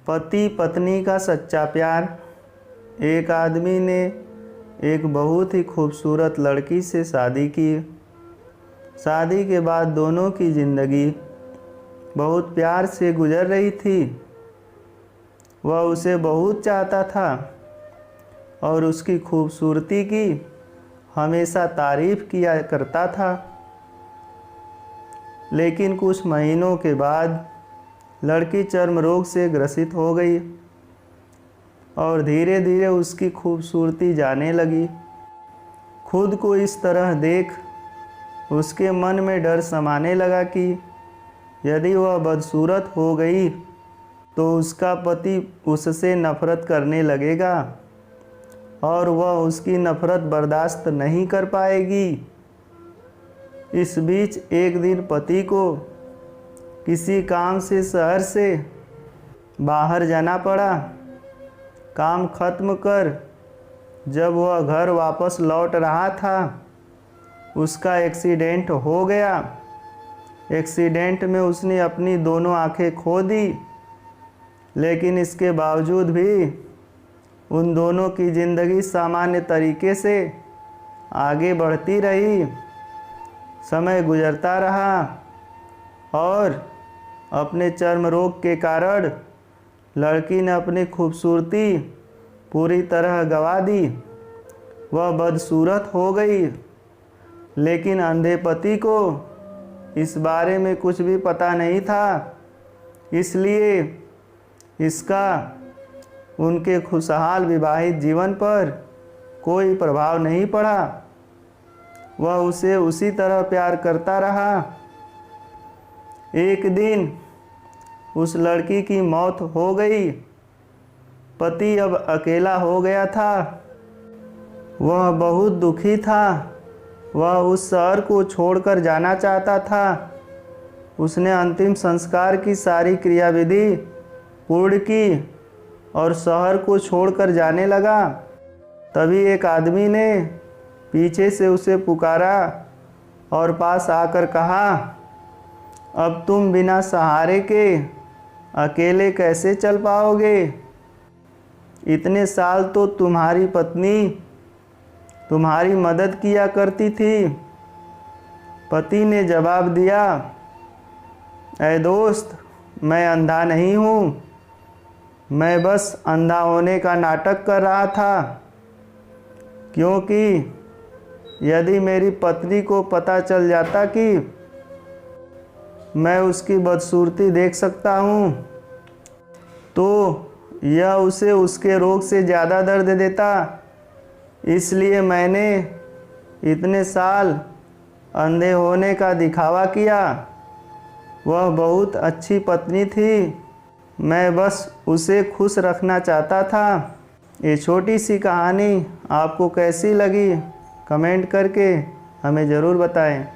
पति पत्नी का सच्चा प्यार। एक आदमी ने एक बहुत ही खूबसूरत लड़की से शादी की। शादी के बाद दोनों की ज़िंदगी बहुत प्यार से गुजर रही थी। वह उसे बहुत चाहता था और उसकी खूबसूरती की हमेशा तारीफ़ किया करता था। लेकिन कुछ महीनों के बाद लड़की चर्म रोग से ग्रसित हो गई और धीरे धीरे उसकी खूबसूरती जाने लगी। खुद को इस तरह देख उसके मन में डर समाने लगा कि यदि वह बदसूरत हो गई तो उसका पति उससे नफ़रत करने लगेगा और वह उसकी नफ़रत बर्दाश्त नहीं कर पाएगी। इस बीच एक दिन पति को किसी काम से शहर से बाहर जाना पड़ा। काम खत्म कर जब वह घर वापस लौट रहा था, उसका एक्सीडेंट हो गया। एक्सीडेंट में उसने अपनी दोनों आंखें खो दी, लेकिन इसके बावजूद भी उन दोनों की ज़िंदगी सामान्य तरीके से आगे बढ़ती रही। समय गुजरता रहा और अपने चर्म रोग के कारण लड़की ने अपनी खूबसूरती पूरी तरह गंवा दी। वह बदसूरत हो गई, लेकिन अंधे पति को इस बारे में कुछ भी पता नहीं था, इसलिए इसका उनके खुशहाल विवाहित जीवन पर कोई प्रभाव नहीं पड़ा। वह उसे उसी तरह प्यार करता रहा। एक दिन उस लड़की की मौत हो गई। पति अब अकेला हो गया था। वह बहुत दुखी था। वह उस शहर को छोड़कर जाना चाहता था। उसने अंतिम संस्कार की सारी क्रियाविधि पूर्ण की और शहर को छोड़कर जाने लगा। तभी एक आदमी ने पीछे से उसे पुकारा और पास आकर कहा, अब तुम बिना सहारे के अकेले कैसे चल पाओगे? इतने साल तो तुम्हारी पत्नी तुम्हारी मदद किया करती थी। पति ने जवाब दिया, ऐ दोस्त, मैं अंधा नहीं हूँ, मैं बस अंधा होने का नाटक कर रहा था, क्योंकि यदि मेरी पत्नी को पता चल जाता कि मैं उसकी बदसूरती देख सकता हूँ तो यह उसे उसके रोग से ज़्यादा दर्द देता। इसलिए मैंने इतने साल अंधे होने का दिखावा किया। वह बहुत अच्छी पत्नी थी, मैं बस उसे खुश रखना चाहता था। ये छोटी सी कहानी आपको कैसी लगी कमेंट करके हमें ज़रूर बताएं।